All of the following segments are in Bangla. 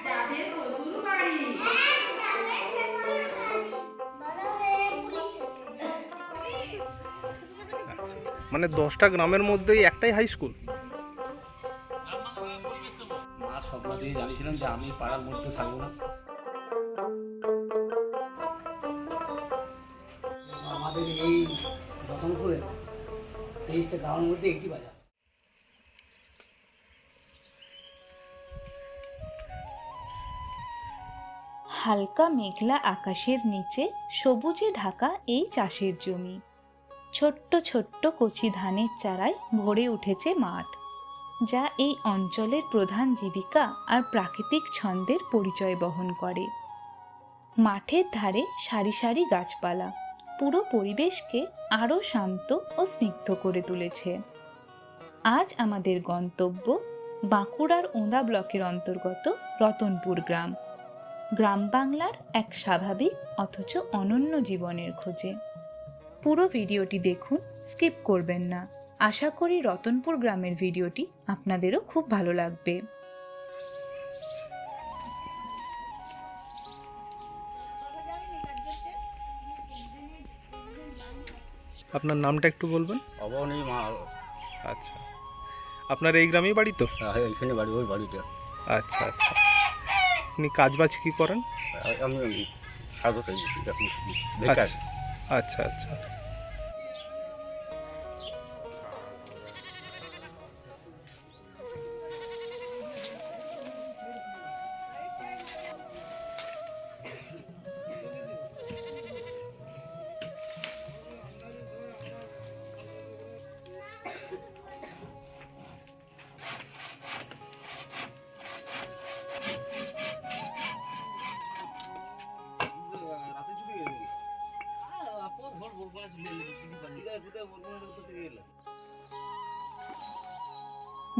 যাবে শ্বশুর বাড়ি। মানে 10টা গ্রামের মধ্যেই একটাই হাই স্কুল? মা স্বপ্ন দিয়ে জানিয়েছিলাম যে আমি পাড়ার মধ্যে থাকবো না। আমাদের এই রতনপুরে 23টা গ্রামের মধ্যে একটি বাজার। হালকা মেঘলা আকাশের নিচে সবুজে ঢাকা এই চাষের জমি। ছোট্ট ছোট্ট কচি ধানের চারায় ভরে উঠেছে মাঠ, যা এই অঞ্চলের প্রধান জীবিকা আর প্রাকৃতিক ছন্দের পরিচয় বহন করে। মাঠের ধারে সারি সারি গাছপালা পুরো পরিবেশকে আরও শান্ত ও স্নিগ্ধ করে তুলেছে। আজ আমাদের গন্তব্য বাঁকুড়ার ওঁদা ব্লকের অন্তর্গত রতনপুর গ্রাম। গ্রাম বাংলার এক স্বাভাবিক অথচ অনন্য জীবনের খোঁজে। পুরো ভিডিওটি দেখুন, স্কিপ করবেন না। আশা করি রতনপুর গ্রামের ভিডিওটি আপনাদেরও খুব ভালো লাগবে। আপনার নামটা একটু বলবেন? অবনী মা। আচ্ছা, আপনার এই গ্রামেই বাড়ি তো? এখানে বাড়ি, ওই বাড়িটা। আচ্ছা আচ্ছা, আপনি কাজবাজ কি করেন? আমি সাধু আচ্ছা আচ্ছা আচ্ছা।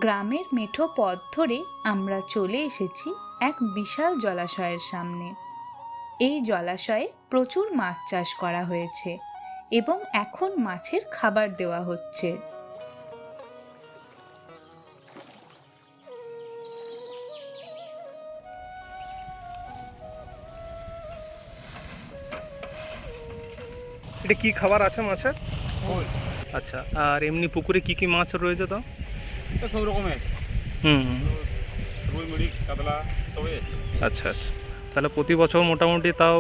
গ্রামের মেঠো পথ ধরে আমরা চলে এসেছি এক বিশাল জলাশয়ের সামনে। এই জলাশয়ে প্রচুর মাছ চাষ করা হয়েছে এবং এখন মাছের খাবার দেওয়া হচ্ছে। এটা কি খাবার আছে মাছের? আচ্ছা, আর এমনি পুকুরে কি কি মাছ রয়েছে তো? সব রকমের হুম। রুই, মুড়ি, কাতলা সবই। আচ্ছা আচ্ছা, তাহলে প্রতি বছর মোটামুটি তাও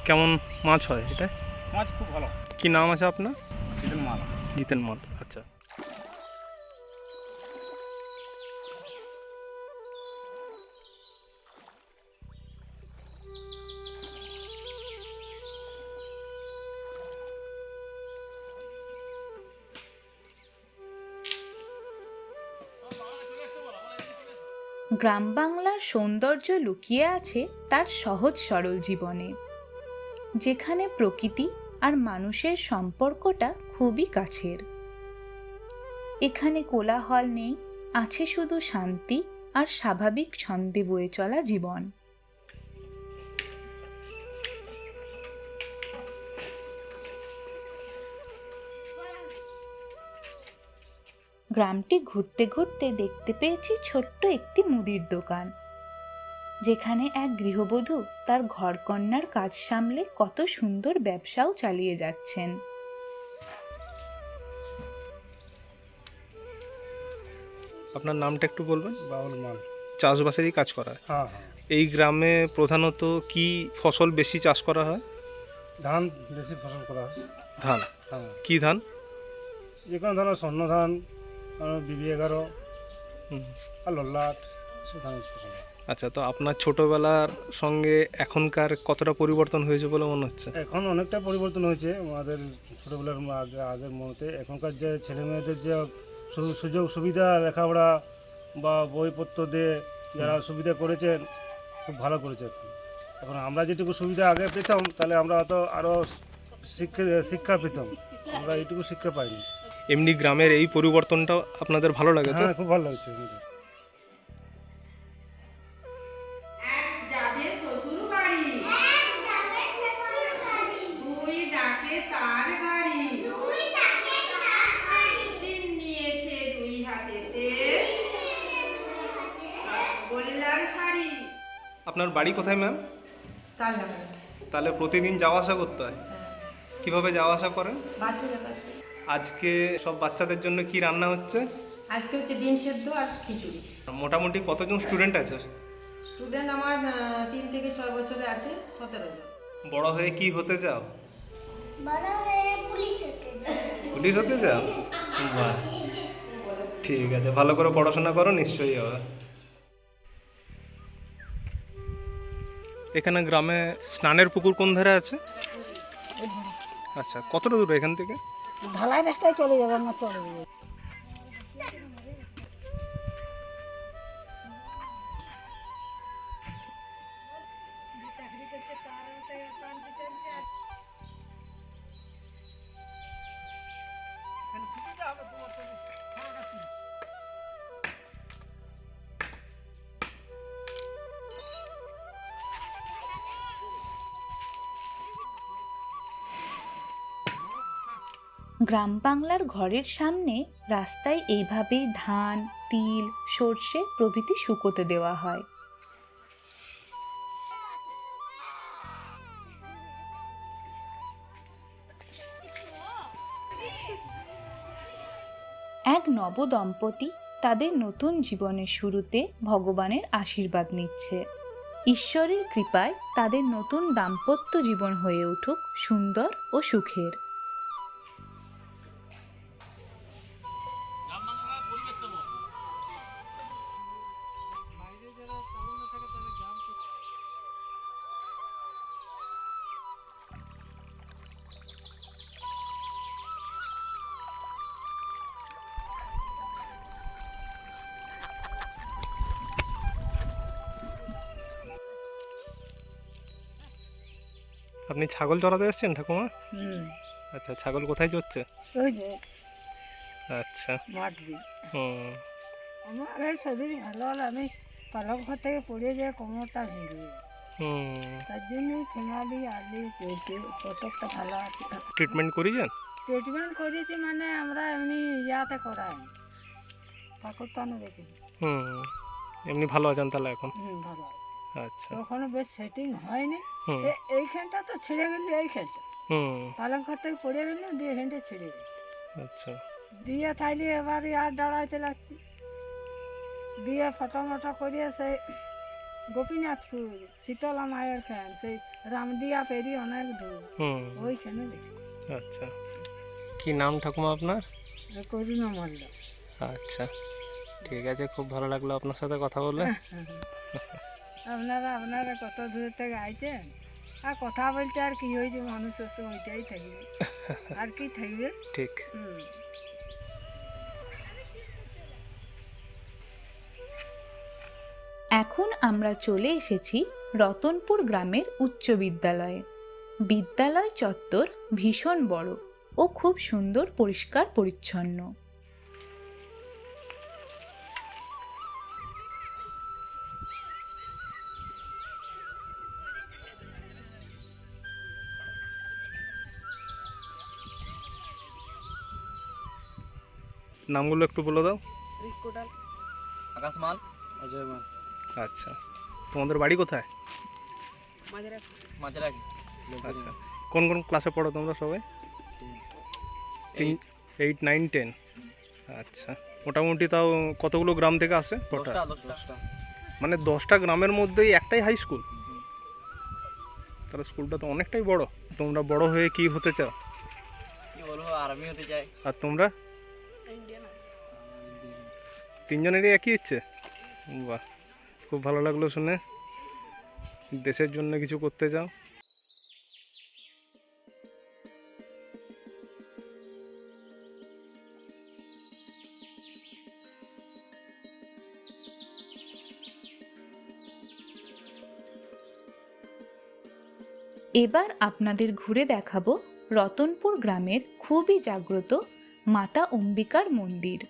কেমন মাছ হয় এটা? মাছ খুব ভালো। কি নাম আছে আপনার? চিকেন মাল। জিতেন মাল। আচ্ছা, গ্রাম বাংলার সৌন্দর্য লুকিয়ে আছে তার সহজ সরল জীবনে, যেখানে প্রকৃতি আর মানুষের সম্পর্কটা খুবই কাছের। এখানে কোলাহল নেই, আছে শুধু শান্তি আর স্বাভাবিক ছন্দে বয়ে চলা জীবন। গ্রামটি ঘুরতে ঘুরতে দেখতে পেয়েছি ছোট্ট একটি মুদির দোকান, যেখানে এক গৃহবধূ তার ঘরকন্নার কাজ সামলে কত সুন্দর ব্যবসাও চালিয়ে যাচ্ছেন। আপনার নামটা একটু বলবেন? বাউল মাল। চাষবাসেরই কাজ করা হয়? হ্যাঁ। এই গ্রামে প্রধানত কি ফসল বেশি চাষ করা হয়? ধান বেশি ফসল করা হয়। ধান? হ্যাঁ। কি ধান? যে কোনো ধান, স্বর্ণ ধান, BB11 হুম। আর লল্লাট, সব ধানের ফসল হয়। আচ্ছা, তো আপনার ছোটবেলার সঙ্গে এখনকার কতটা পরিবর্তন হয়েছে বলে মনে হচ্ছে? এখন অনেকটা পরিবর্তন হয়েছে আমাদের ছোটোবেলার আগের মতে। এখনকার যে ছেলে মেয়েদের যে সুযোগ সুবিধা, লেখাপড়া বা বইপত্র দিয়ে যারা সুবিধা করেছেন, খুব ভালো করেছে। এখন আমরা যেটুকু সুবিধা আগে পেতাম, তাহলে আমরা হয়তো আরও শিক্ষা পেতাম। আমরা এইটুকু শিক্ষা পাইনি। এমনি গ্রামের এই পরিবর্তনটা আপনাদের ভালো লাগে তো? হ্যাঁ, খুব ভালো লাগছে। যাবে শ্বশুর বাড়ি। দুই ডাকে তার গাড়ি। দিন নিয়েছে দুই হাতেতে। আপনার বাড়ি কোথায় ম্যাম? কাল লাগানো তাহলে প্রতিদিন যাওয়া আসা করতে হয়? কিভাবে যাওয়া আসা করেন? বাসে ব্যাপার। আজকে সব বাচ্চাদের জন্য কি রান্না হচ্ছে? আজকে হচ্ছে ডিম সেদ্ধ আর খিচুড়ি। মোটামুটি কতজন স্টুডেন্ট আছে? স্টুডেন্ট আমার 3 থেকে 6 বছরে আছে 17 জন। বড় হয়ে কি হতে চাও? বড় হয়ে পুলিশ হতে চাই। পুলিশ হতে চাও? বাহ, ঠিক আছে, ভালো করে পড়াশোনা করো, নিশ্চয়ই হবে। এখানে গ্রামে স্নানের পুকুর কোন ধারে আছে? আচ্ছা, কতটা দূর এখান থেকে? ঢালাই রাস্তায় চলে যাবো না, চলে যাবো। গ্রাম বাংলার ঘরের সামনে রাস্তায় এইভাবে ধান, তিল, সর্ষে প্রভৃতি শুকোতে দেওয়া হয়। এক নবদম্পতি তাদের নতুন জীবনের শুরুতে ভগবানের আশীর্বাদ নিচ্ছে। ঈশ্বরের কৃপায় তাদের নতুন দাম্পত্য জীবন হয়ে উঠুক সুন্দর ও সুখের। আপনি ছাগল চড়াতে এসেছেন ঠাকুমা? আচ্ছা, ছাগল কোথায় চড়ছে? ওই যে আচ্ছা, মাঠ দিয়ে। হুম, আমার এই শরীর ভালো হলে আমি পালক ঘর থেকে পড়ে যেয়ে কোমরটা ভেঙে যায়। হুম। তার জন্যই ফেঙালি আলি চলছে, কতকটা ভালো আছে। ট্রিটমেন্ট করিয়েছেন? ট্রিটমেন্ট করেছি মানে আমরা এমনি ইয়াতে করাই, ঠাকুরতানে রেখেছি। হুম, এমনি ভালো আছেন তাহলে এখন? ভালো আছে। আচ্ছা, তখনও বেশ সেটিং হয়নি। হুম, এইখানটা তো ছিঁড়ে গেল, এইখানটা হুম, পালং ঘর থেকে পড়ে গেল, দিয়ে এখানটা ছিঁড়ে গেল। আচ্ছা, দিয়ে থাইলে এবার আর দাঁড়াইতে লাগছি, দিয়ে ফটোমটো করিয়ে সেই গোপীনাথপুর শীতলা মায়ের খান সেই রামদিয়া পেরিয়ে অনেক দূর, হুম, ওইখানে দেখি। আচ্ছা। কি নাম ঠাকুমা আপনার? করুণা মল্ল। আচ্ছা, ঠিক আছে, খুব ভালো লাগলো আপনার সাথে কথা বলে। আপনারা কত দূর থেকে আইছেন, আর কথা বলতে আর কি হয়েছে, মানুষের সঙ্গে ওইটাই থাকবে, আর কি থাকবে। ঠিক। এখন আমরা চলে এসেছি রতনপুর গ্রামের উচ্চ বিদ্যালয়ে। বিদ্যালয় চত্বর ভীষণ বড় ও খুব সুন্দর পরিষ্কার পরিচ্ছন্ন। নামগুলো একটু বলে দাও। আকাশ মাল, অজয় মান। আচ্ছা, তোমাদের বাড়ি কোথায়? মাঝরাকি। আচ্ছা, কোন কোন ক্লাসে পড়ো তোমরা সবাই? 8, 9, 10। আচ্ছা, মোটামুটি তাও কতগুলো গ্রাম থেকে আসে টোটাল? 10টা। মানে 10টা গ্রামের মধ্যেই একটাই হাই স্কুল? তাহলে স্কুলটা তো অনেকটাই বড়। তোমরা বড় হয়ে কি হতে চাও? কি বলবো, আর্মি হতে চাই। আর তোমরা? তিনজনেরই একই ইচ্ছে? বাহ, খুব ভালো লাগলো শুনে, দেশের জন্য কিছু করতে চাও। এবার আপনাদের ঘুরে দেখাবো রতনপুর গ্রামের খুবই জাগ্রত মাতা অম্বিকার মন্দির।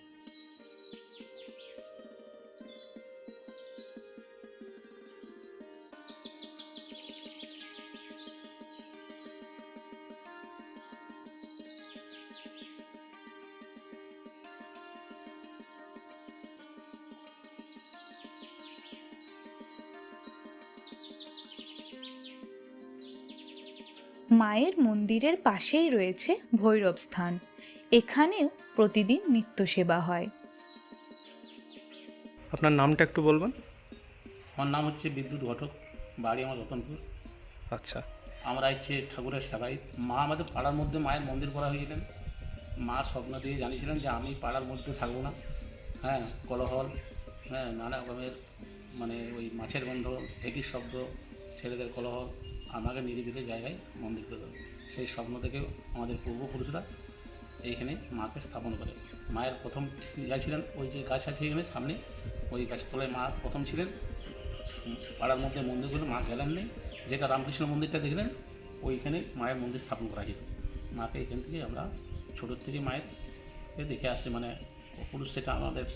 মায়ের মন্দিরের পাশেই রয়েছে ভৈরব স্থান। এখানেও প্রতিদিন নিত্য সেবা হয়। আপনার নামটা একটু বলবেন? আমার নাম হচ্ছে বিদ্যুৎ ঘটক, বাড়ি আমার রতনপুর। আচ্ছা। আমরা হচ্ছে ঠাকুরের সেবাই। মা আমাদের পাড়ার মধ্যে মায়ের মন্দির করা হয়েছিলেন। মা স্বপ্ন দিয়ে জানিয়েছিলেন যে আমি পাড়ার মধ্যে থাকবো না, হ্যাঁ, কোলাহল, হ্যাঁ, নানা রকমের মানে ওই মাছের গন্ধ, ঢেকির শব্দ, ছেলেদের কোলাহল, আমাকে নিরিবিলি জায়গায় মন্দির করে দেবে। সেই স্বপ্ন থেকে আমাদের পূর্বপুরুষরা এইখানে মাকে স্থাপন করে। মায়ের প্রথম ছিলেন ওই যে গাছ আছে এখানে সামনে, ওই গাছের তলায় মা প্রথম ছিলেন। পাড়ার মধ্যে মন্দিরগুলো মা গেলেন নেই, যেটা রামকৃষ্ণ মন্দিরটা দেখলেন ওইখানে মায়ের মন্দির স্থাপন করা হয়েছিল। মাকে এখান থেকে আমরা ছোটোর থেকে মায়ের দেখে আসছি, মানে পুরুষ সেটা আমাদের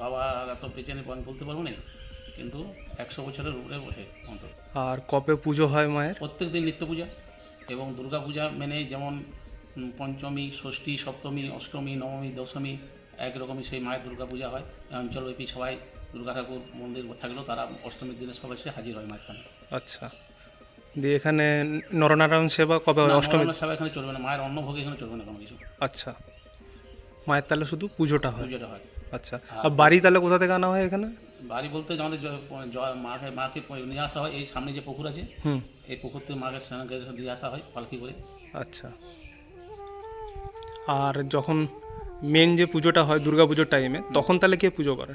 বাবা তো পেছনে বলতে পারবো না, কিন্তু 100 বছরের উপরে ওঠে অন্তত। আর কবে পুজো হয় মায়ের? প্রত্যেক দিন নিত্য পূজা এবং দুর্গা পূজা মেনে যেমন পঞ্চমী, ষষ্ঠী, সপ্তমী, অষ্টমী, নবমী, দশমী একরকমই সেই মায়ের দুর্গা পূজা হয়। অঞ্চলব্যাপী সবাই দুর্গা ঠাকুর মন্দির থাকলেও তারা অষ্টমীর দিনে সবাই এসে হাজির হয় মায়ের থানে। আচ্ছা। দিয়ে এখানে নরনারায়ণ সেবা কবে হয়? অষ্টমী সেবা এখানে চলবে না, মায়ের অন্নভোগ এখানে চলবে না কোনো কিছু। আচ্ছা। মায়ের তাহলে শুধু পুজোটা হয়? পুজোটা হয়। আচ্ছা। আর বাড়ি তাহলে কোথা থেকে আনা হয় এখানে? বাড়ি বলতে আমাদের মাকে নিয়ে আসা হয় এই সামনে যে পুকুর আছে, হুম। এই পুকুর থেকে মাকে স্নানকে দিয়ে আসা হয় পালকি করে। আচ্ছা। আর যখন মেন যে পুজোটা হয় দুর্গা পুজোর টাইমে, তখন তাহলে কে পুজো করে?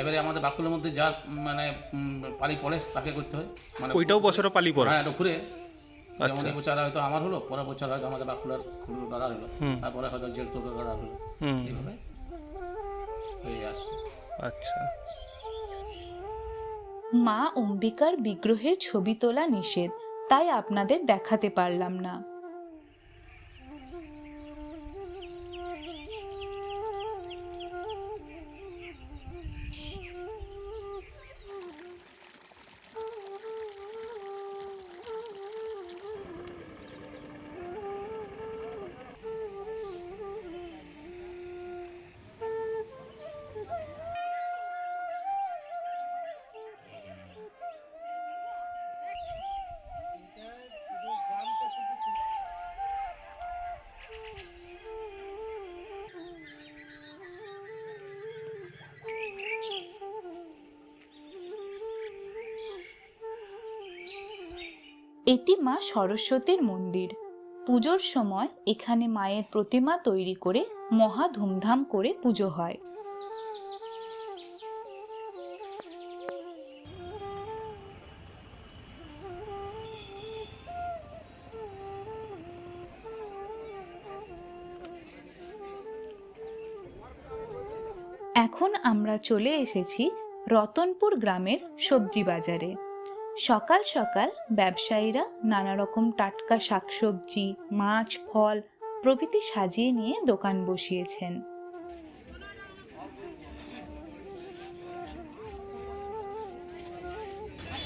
এবারে আমাদের বাকুলের মধ্যে যার মানে পালি পড়ে তাকে করতে হয়, মানে ওইটাও বছরে পালি পড়ে? হ্যাঁ, এটা ঘুরে। যেমন আচ্ছা। এই বছর হয়তো আমার হলো, পরের বছর হয়তো আমাদের বাকুলার খুব দাদার হলো, হুম। তারপরে হয়তো জেঠ তো দাদার হলো, হুম। এইভাবে হয়ে আসছে। আচ্ছা। মা অম্বিকার বিগ্রহের ছবি তোলা নিষেধ, তাই আপনাদের দেখাতে পারলাম না। এটি মা সরস্বতীর মন্দির। পুজোর সময় এখানে মায়ের প্রতিমা তৈরি করে মহা ধুমধাম করে পুজো হয়। এখন আমরা চলে এসেছি রতনপুর গ্রামের সবজি বাজারে। সকাল সকাল ব্যবসায়ীরা নানা রকম টাটকা শাকসবজি, মাছ, ফল প্রভৃতি সাজিয়ে নিয়ে দোকান বসিয়েছেন।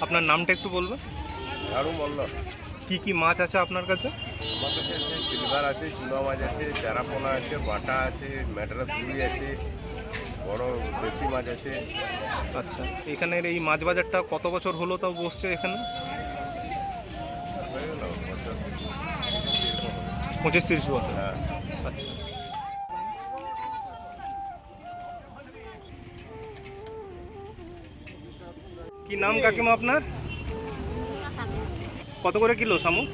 আপনার নামটা একটু বলবেন? আরও বলল কি কি মাছ আছে আপনার কাছে? আমার কাছে আছে সিলভার আছে, চুনা মাছ আছে, চারাপোনা আছে, বাটা আছে, ম্যাডারাস রুই আছে, বড় দেশি মাছ আছে। আচ্ছা। এখানের এই মাছ বাজারটা কত বছর হলো তাও বসছে এখানে? হয়ে গেল বছর 25-30 বছর। হ্যাঁ। আচ্ছা। কি নাম কাকিমা আপনার? কত করে কিলো শামুক?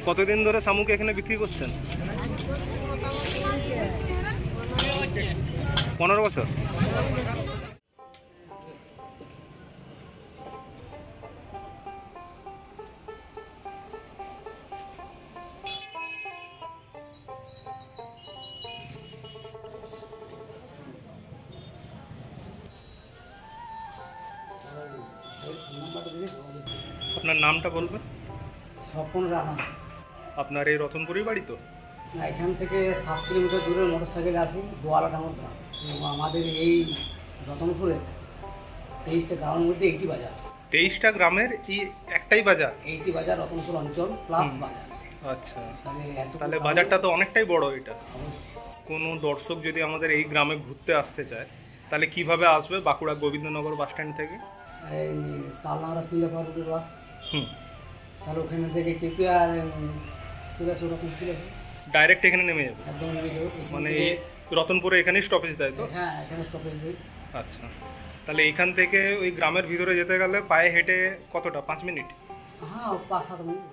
কতদিন ধরে শামুক এখানে বিক্রি করছেন? 15 বছর। আপনার নামটা বলবেন? স্বপন রানা। আপনার এই রতনপুরের বাড়ি তো? না, এখান থেকে 7 কিলোমিটার দূরে মোটর সাইকেলে আসি, গোয়ালা ডাঙ্গর গ্রাম। এবং আমাদের এই রতনপুরে 23টা গ্রামের মধ্যে একটি বাজার। 23টা গ্রামের এই একটাই বাজার? এইটি বাজার রতনপুর অঞ্চল প্লাস বাজার। আচ্ছা। তাহলে তাহলে বাজারটা তো অনেকটাই বড় এটা। অবশ্যই। কোনো দর্শক যদি আমাদের এই গ্রামে ঘুরতে আসতে চায় তাহলে কিভাবে আসবে? বাঁকুড়া গোবিন্দনগর বাস স্ট্যান্ড থেকে? এই তালনাড়া সিঙ্গাপুর রুটের বাস। হুম। তাহলে ওখানে থেকে চেপে আর চলে আসবো, রতন চলে আসবো, ডাইরেক্ট এখানে নেমে যাবে, একদম নেমে যাবো এখান মানে থেকে। এই রতনপুরে এখানেই স্টপেজ দেয় তো? হ্যাঁ, এখানে স্টপেজ দিই। আচ্ছা, তাহলে এখান থেকে ওই গ্রামের ভিতরে যেতে গেলে পায়ে হেঁটে কতটা, 5 মিনিট? হ্যাঁ, 5-7 মিনিট।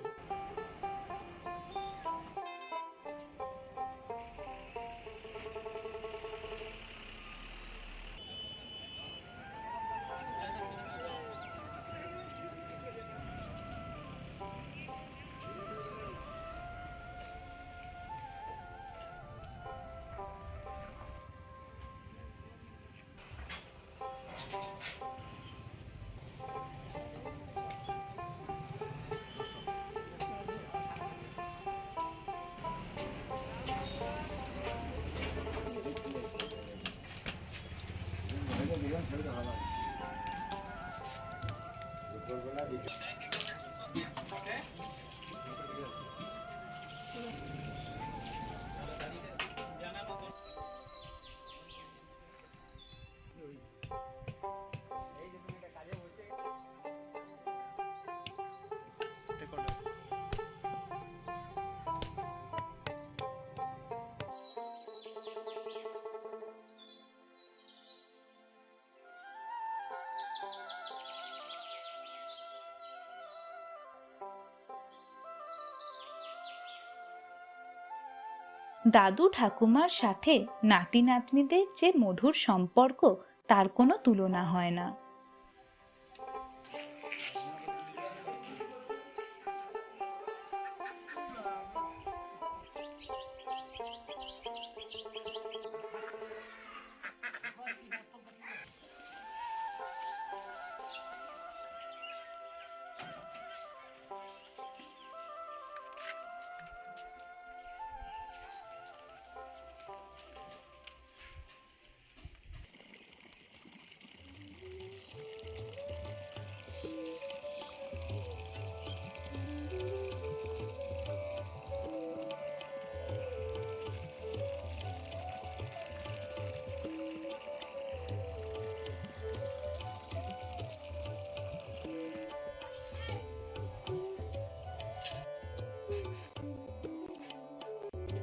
দাদু ঠাকুমার সাথে নাতি নাতনিদের যে মধুর সম্পর্ক তার কোনো তুলনা হয় না।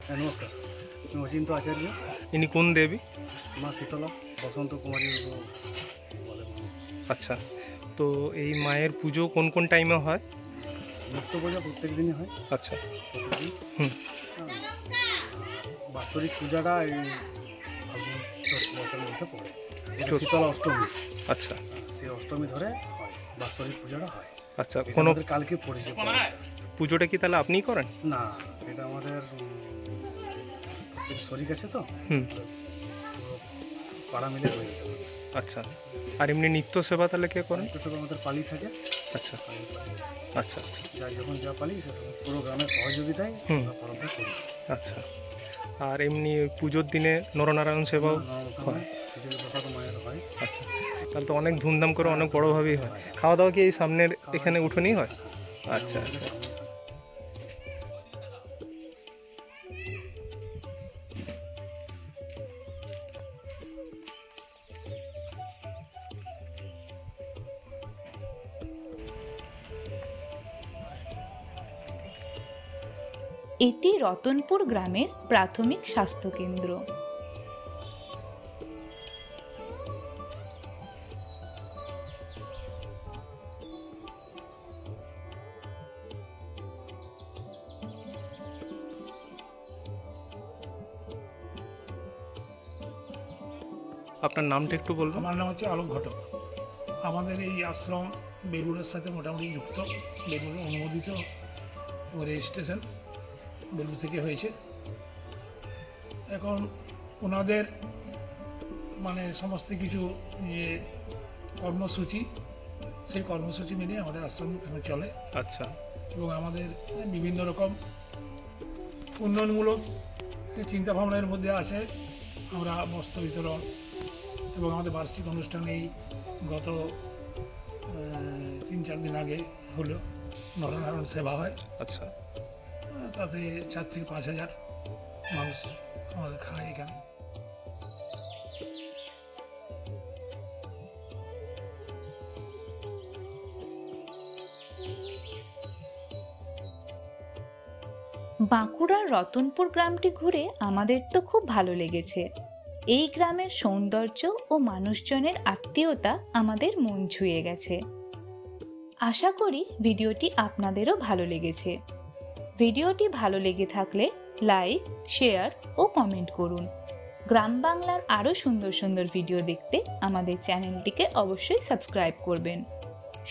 হ্যাঁ, নমস্কার, আমি অচিন্ত আচার্য। ইনি কোন দেবী? মা শীতলা বসন্ত কুমারী বলে মানুষ। আচ্ছা, তো এই মায়ের পুজো কোন কোন টাইমে হয়? নিত্য পূজা প্রত্যেক দিনই হয়, আচ্ছা, প্রত্যেকদিন। হুম। বাৎসরিক পূজাটা এই ফাল্গুন চৈত্র মাসের মধ্যে পড়ে, এটা চৈত্র। শীতলা অষ্টমী। আচ্ছা সেই অষ্টমী ধরে হয় বাৎসরিক পূজাটা হয়। আচ্ছা, এটা কোনো আমাদের কালকে পড়েছে। পুজোটা কি তাহলে আপনিই করেন? না, এটা আমাদের প্রত্যেক শরিক আছে তো, হুম। পুরো পাড়া মিলে হয়ে যেতে পারে। আচ্ছা, আর এমনি নিত্য সেবা তাহলে কে করেন? তো সব আমাদের পালি থাকে, আচ্ছা পালি পালি। আচ্ছা যার যখন যা পালি সে পুরো গ্রামের সহযোগিতায় হুম। আমরা পালনটা করি। আচ্ছা, আর এমনি পুজোর দিনে নরনারায়ণ সেবাও হয়? খিচুড়ি প্রসাদ মায়ের হয়। আচ্ছা, তাহলে তো অনেক ধুমধাম করে অনেক বড়োভাবেই হয়। খাওয়া দাওয়া কি এই সামনের এখানে উঠোনেই হয়? আচ্ছা আচ্ছা। এটি রতনপুর গ্রামের প্রাথমিক স্বাস্থ্যকেন্দ্র। আপনার নামটা একটু বলবেন? আমার নাম হচ্ছে আলোক ঘটক। আমাদের এই আশ্রম বেলুড়ের সাথে মোটামুটি যুক্ত, বেলুড়ে অনুমোদিত এবং রেজিস্ট্রেশন বেলুড় থেকে হয়েছে। এখন ওনাদের মানে সমস্ত কিছু যে কর্মসূচি, সেই কর্মসূচি মেনে আমাদের আশ্রম এখন চলে। আচ্ছা, এবং আমাদের বিভিন্ন রকম উন্নয়নমূলক চিন্তাভাবনার মধ্যে আছে। আমরা বস্ত্র বিতরণ এবং আমাদের বার্ষিক অনুষ্ঠান এই গত 3-4 দিন আগে হলো, নরনারায়ণ সেবা হয়। আচ্ছা, তাতে 4 থেকে 5 হাজার মানুষ আমাদের খায় এখানে। বাঁকুড়ার রতনপুর গ্রামটি ঘুরে আমাদের তো খুব ভালো লেগেছে। এই গ্রামের সৌন্দর্য ও মানুষজনের আত্মীয়তা আমাদের মন ছুঁয়ে গেছে। আশা করি ভিডিওটি আপনাদেরও ভালো লেগেছে। ভিডিওটি ভালো লেগে থাকলে লাইক, শেয়ার ও কমেন্ট করুন। গ্রাম বাংলার আরও সুন্দর সুন্দর ভিডিও দেখতে আমাদের চ্যানেলটিকে অবশ্যই সাবস্ক্রাইব করবেন।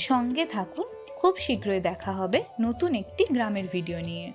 সঙ্গে থাকুন, খুব শীঘ্রই দেখা হবে নতুন একটি গ্রামের ভিডিও নিয়ে।